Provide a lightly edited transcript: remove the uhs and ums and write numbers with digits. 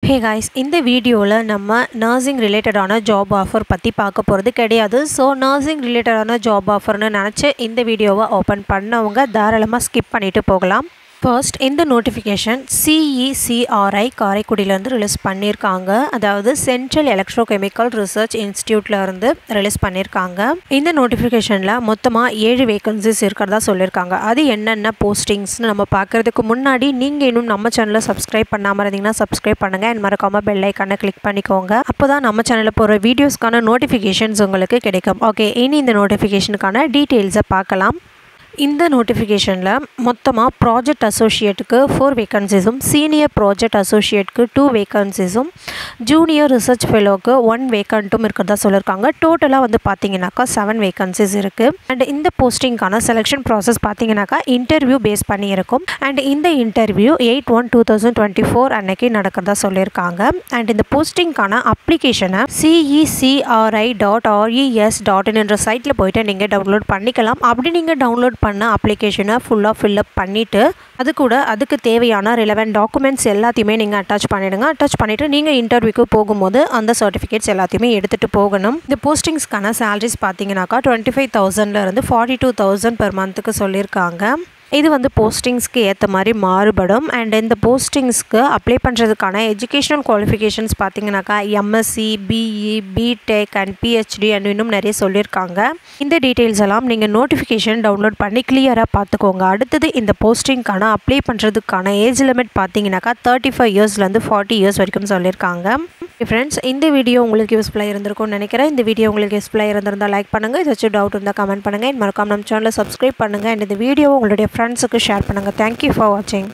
Hey guys, இந்த வீடியோல நம்ம நர்சிங் ரிலேட்டடான ஜாப் ஆஃபர் பத்தி பார்க்க போறது கிடையாது. சோ நர்சிங் ரிலேட்டடான ஜாப் ஆஃபர்னு நினைச்சு இந்த வீடியோவை ஓபன் பண்ணவங்க தாராளமா ஸ்கிப் பண்ணிட்டு போகலாம். First, இந்த நோட்டிஃபிகேஷன் CECRI காரைக்குடியிலேருந்து ரிலீஸ் பண்ணியிருக்காங்க. அதாவது சென்ட்ரல் எலக்ட்ரோகெமிக்கல் ரிசர்ச் இன்ஸ்டியூட்லேருந்து ரிலீஸ் பண்ணியிருக்காங்க. இந்த நோட்டிஃபிகேஷனில் மொத்தமாக 7 வேகன்சிஸ் இருக்கிறதா சொல்லியிருக்காங்க. அது என்னென்ன போஸ்டிங்ஸ்னு நம்ம பார்க்குறதுக்கு முன்னாடி நீங்கள் இன்னும் நம்ம சேனலை சப்ஸ்கிரைப் பண்ணாமல் இருந்தீங்கன்னா சப்ஸ்கிரைப் பண்ணுங்கள் அண்ட் மறக்காமல் பெல் ஐக்கானை கிளிக் பண்ணிக்கோங்க. அப்போ தான் நம்ம சேனலில் போகிற வீடியோஸ்க்கான நோட்டிஃபிகேஷன்ஸ் உங்களுக்கு கிடைக்கும். ஓகே, இனி இந்த நோட்டிஃபிகேஷனுக்கான டீட்டெயில்ஸை பார்க்கலாம். இந்த நோட்டிஃபிகேஷனில் மொத்தமாக ப்ராஜெக்ட் அசோசியேட்டுக்கு 4 வேகன்சிஸும் சீனியர் ப்ராஜெக்ட் அசோசியேட்டுக்கு 2 வேகன்சிஸும் ஜூனியர் ரிசர்ச் ஃபெலோவுக்கு 1 வேகண்ட்டும் இருக்கிறதா சொல்லியிருக்காங்க. டோட்டலாக வந்து பார்த்தீங்கன்னாக்கா 7 வேகன்சிஸ் இருக்குது. அண்ட் இந்த போஸ்டிங்கான செலெக்ஷன் ப்ராசஸ் பார்த்தீங்கன்னாக்கா இன்டர்வியூ பேஸ் பண்ணி இருக்கும். அண்ட் இந்த இன்டர்வியூ 8/1/2024 அன்னைக்கு நடக்கிறதா சொல்லியிருக்காங்க. அண்ட் இந்த போஸ்டிங்கான அப்ளிகேஷனை CECRI.res.in என்ற சைட்டில் போய்ட்டு நீங்கள் டவுன்லோட் பண்ணிக்கலாம். அப்படி நீங்கள் டவுன்லோட் பண்ண அப்ளிகேஷனை ஃபுல்லாக ஃபில்அப் பண்ணிவிட்டு அதுக்கு தேவையான ரிலவெண்ட் டாக்குமெண்ட்ஸ் எல்லாத்தையுமே நீங்கள் அட்டாச் பண்ணிவிடுங்க. அட்டாச் பண்ணிவிட்டு நீங்கள் இன்டர்வியூக்கு போகும்போது அந்த சர்டிஃபிகேட்ஸ் எல்லாத்தையுமே எடுத்துகிட்டு போகணும். இந்த போஸ்டிங்ஸ்க்கான சேலரிஸ் பார்த்தீங்கன்னாக்கா 25,000 42,000 பெர் மந்த்துக்கு சொல்லியிருக்காங்க. இது வந்து போஸ்டிங்ஸ்க்கு ஏற்ற மாதிரி மாறுபடும். அண்ட் இந்த போஸ்டிங்ஸ்க்கு அப்ளை பண்ணுறதுக்கான எஜுகேஷனல் குவாலிஃபிகேஷன்ஸ் பார்த்தீங்கன்னாக்கா MSc, BE, BTech and PhD and இன்னும் நிறைய சொல்லியிருக்காங்க. இந்த டீட்டெயில்ஸ் எல்லாம் நீங்கள் நோட்டிஃபிகேஷன் டவுன்லோட் பண்ணி கிளியராக பார்த்துக்கோங்க. அடுத்தது இந்த போஸ்டிங்க்கான அப்ளை பண்ணுறதுக்கான ஏஜ் லிமிட் பார்த்தீங்கன்னாக்கா 35 இயர்ஸ்லேருந்து 40 இயர்ஸ் வரைக்கும் சொல்லியிருக்காங்க. ஃப்ரெண்ட்ஸ், இந்த வீடியோ உங்களுக்கு யூஸ்ஃபுல்லாக இருந்திருக்கும்னு நினைக்கிறேன். இந்த வீடியோ உங்களுக்கு யூஸ்ஃபுல்லாக இருந்திருந்தால் லைக் பண்ணுங்கள். ஏதாச்சும் டவுட் இருந்தால் கமெண்ட் பண்ணுங்கள். மறக்காம நம்ம சேனலை சப்ஸ்கிரைப் பண்ணுங்கள். அண்ட் இந்த வீடியோ உங்களுடைய ஃப்ரெண்ட்ஸுக்கு ஷேர் பண்ணுங்கள். தேங்க்யூ ஃபார் வாட்சிங்.